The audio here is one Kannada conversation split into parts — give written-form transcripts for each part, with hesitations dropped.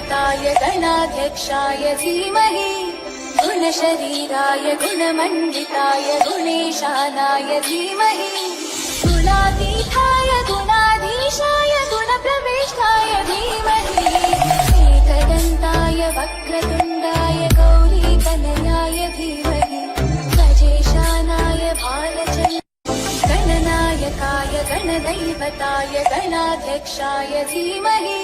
गणदैवताय गणाध्यक्षाय धीमहि गुणशरीराय गुणमण्डिताय गुणेशानाय धीमहि गुणातीताय गुणाधीशाय गुणप्रविष्टाय धीमहि एकदन्ताय वक्रतुण्डाय गौरीतनयाय धीमहि गजेशानाय भालचन्द्राय गणनायकाय गणदैवताय गणाध्यक्षाय धीमहि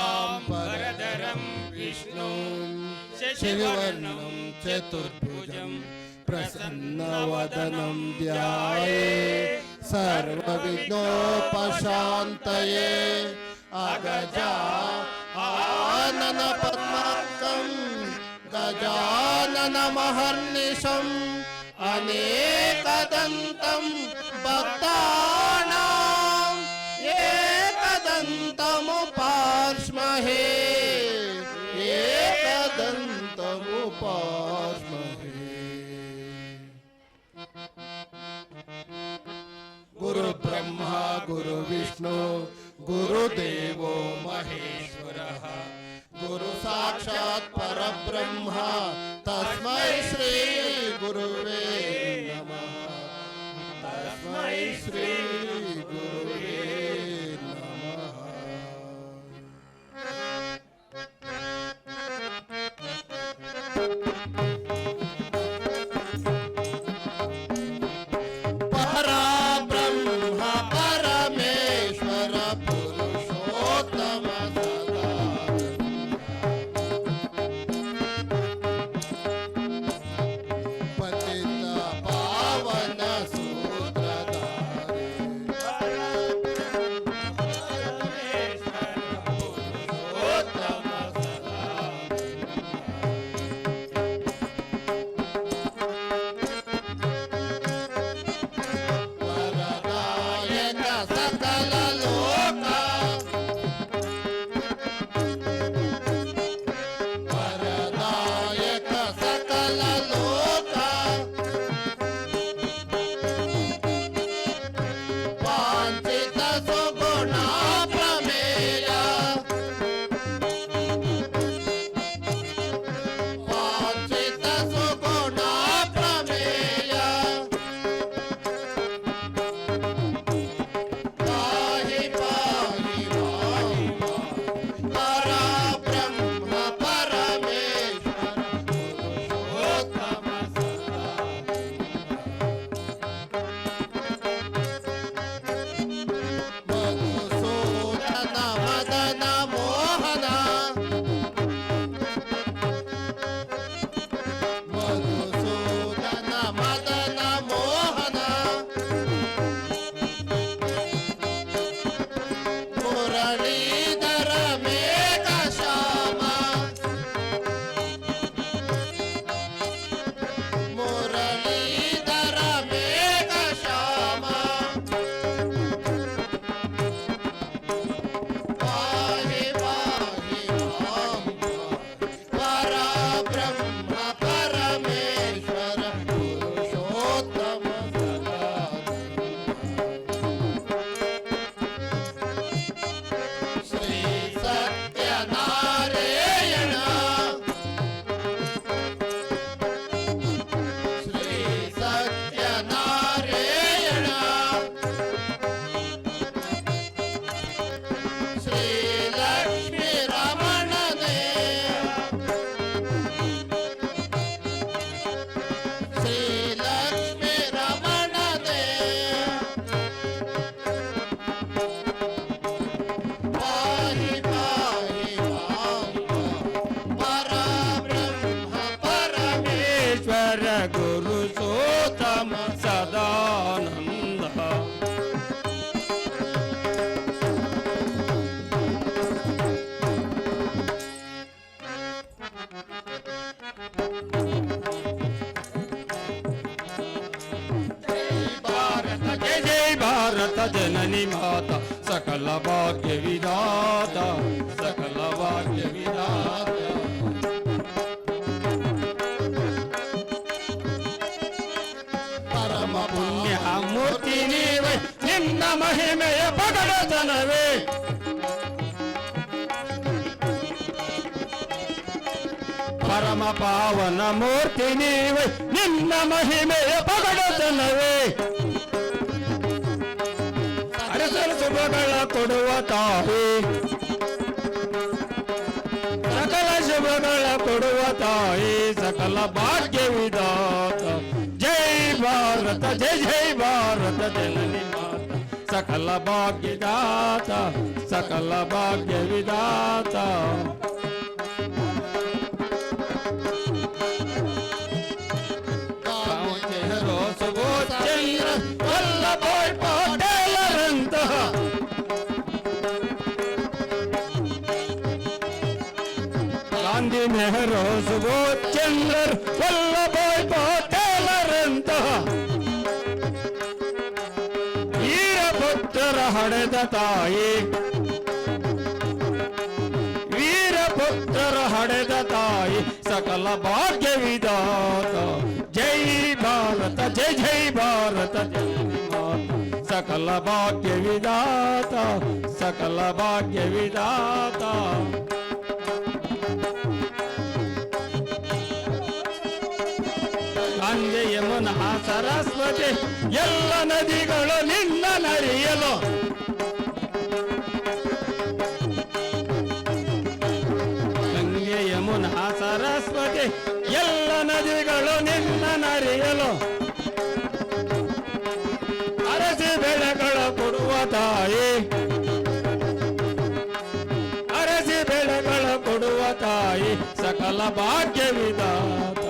शुक्लांबरधरं विष्णुं शशिवर्णं चतुर्भुजं प्रसन्नवदनं ध्यायेत् सर्वविघ्नोपशान्तये अगजा आननपद्मार्कं गजाननमहर्निशम् अनेकदन्तं भक्तानां एकदन्तमुपास्महे गुरुब्रह्मा गुरुविष्णु गुरुदेवो महेश्वरः गुरु साक्षात् परब्रह्म तस्मै श्री गुरुवे नमः तस्मै श्री गुरुवे नमः। ಜನನಿ ಮಾತ ಸಕಲ ಭಾಗ್ಯ ವಿಧಾತ ಸಕಲ ಭಾಗ್ಯ ವಿಧಾತ ಪರಮ ಪುಣ್ಯ ಮೂರ್ತಿ ನೀವೇ ನಿನ್ನ ಮಹಿಮೆಯ ಪಗಡತನವೇ ಪರಮ ಪಾವನ ಮೂರ್ತಿ ನೀವೇ ನಿನ್ನ ಮಹಿಮೆಯ ಪಗಡತನವೇ ಅರಸರ ಶುಭಗಳ ಕೊಡುವ ತಾಯಿ ಸಕಲ ಶುಭಗಳ ಕೊಡುವ ತಾಯಿ ಸಕಲ ಭಾಗ್ಯ ವಿಧಾತ ಜೈ ಭಾರತ ಜೈ ಜೈ ಭಾರತ ಜನನಿ ಮಾತ ಸಕಲ ಭಾಗ್ಯ ದಾತ ಸಕಲ ಭಾಗ್ಯ ವಿಧಾತ ಚಂದ್ರ ವಲ್ಲಭಾಯ್ ಪಟೇಲರಂತಹ ಗಾಂಧಿ ನೆಹರು ಸುಭಾಷ್ ಚಂದ್ರ ವಲ್ಲಭಾಯ್ ಪಟೇಲರಂತಹ ವೀರಭದ್ರರ ಹಡೆದ ತಾಯಿ ವೀರಭದ್ರರ ಹಡೆದ ತಾಯಿ ಸಕಲ ಭಾಗ್ಯ ವಿಧಾತ ಜೈ ಭಾರತ ಜೈ ಜೈ ಭಾರತ ಜನನಿ ಮಾತ ಸಕಲ ಭಾಗ್ಯ ವಿಧಾತ ಸಕಲ ಭಾಗ್ಯ ವಿಧಾತ ಗಂಗೆ ಯಮುನಾ ಸರಸ್ವತಿ ಎಲ್ಲ ನದಿಗಳು ನಿನ್ನ ನರಿಯಲು ಗಂಗೆ ಯಮುನಾ ಸರಸ್ವತಿ ಎಲ್ಲ ನದಿಗಳು ನಿನ್ನ ನರಿಯಲು ಅರಸಿ ಬೆಳೆಗಳ ಕೊಡುವ ತಾಯಿ ಅರಸಿ ಬೆಳೆಗಳ ಕೊಡುವ ತಾಯಿ ಸಕಲ ಭಾಗ್ಯ ವಿಧಾತ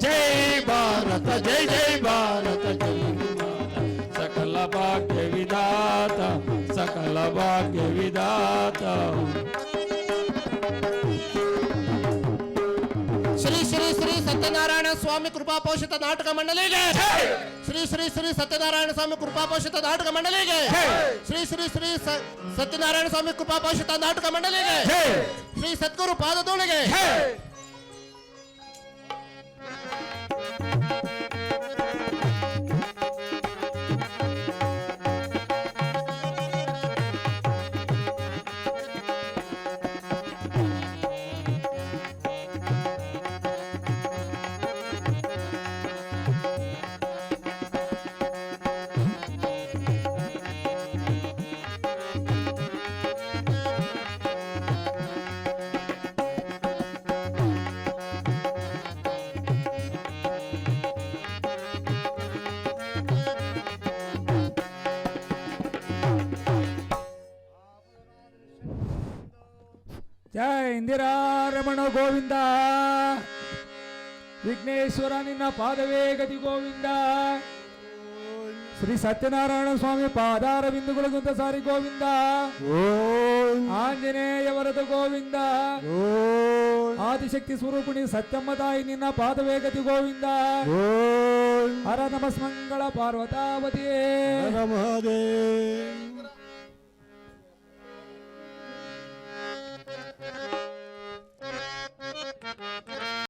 ಜೈ ಭಾರತ ಜೈ ಜೈ ಭಾರತ ಜನನಿ ಮಾತ ಸಕಲ ಭಾಗ್ಯ ವಿಧಾತ ಸಕಲ ಭಾಗ್ಯ ವಿಧಾತ ಶ್ರೀ ಶ್ರೀ ಶ್ರೀ ಸತ್ಯನಾರಾಯಣ ಸ್ವಾಮಿ ಕೃಪಾಪೋಷಿತ ನಾಟಕ ಮಂಡಳಿಗೆ ಶ್ರೀ ಶ್ರೀ ಶ್ರೀ ಸತ್ಯನಾರಾಯಣ ಸ್ವಾಮಿ ಕೃಪಾಪೋಷಿತ ನಾಟಕ ಮಂಡಳಿಗೆ ಶ್ರೀ ಶ್ರೀ ಶ್ರೀ ಸತ್ಯನಾರಾಯಣ ಸ್ವಾಮಿ ಕೃಪಾಪೋಷಿತ ನಾಟಕ ಮಂಡಳಿಗೆ ಶ್ರೀ ಸದ್ಗುರು ಪಾದದೋಳಿಗೆ ಜಯ ಇಂದಿರಾರಮಣ ಗೋವಿಂದ ವಿಘ್ನೇಶ್ವರ ನಿನ್ನ ಪಾದವೇ ಗತಿ ಗೋವಿಂದ ಶ್ರೀ ಸತ್ಯನಾರಾಯಣ ಸ್ವಾಮಿ ಪಾದಾರ ಬಿಂದುಗಳಿಗೊಂದ ಸಾರಿ ಗೋವಿಂದ ಆಂಜನೇಯ ವರದ ಗೋವಿಂದ ಆದಿಶಕ್ತಿ ಸ್ವರೂಪಿಣಿ ಸತ್ಯಮ್ಮ ತಾಯಿ ನಿನ್ನ ಪಾದವೇ ಗತಿ ಗೋವಿಂದ ಹರ ನಮಸ್ಮಂಗಳ ಪಾರ್ವತಾವತಿಯೇ ಮಹಾದೇವ್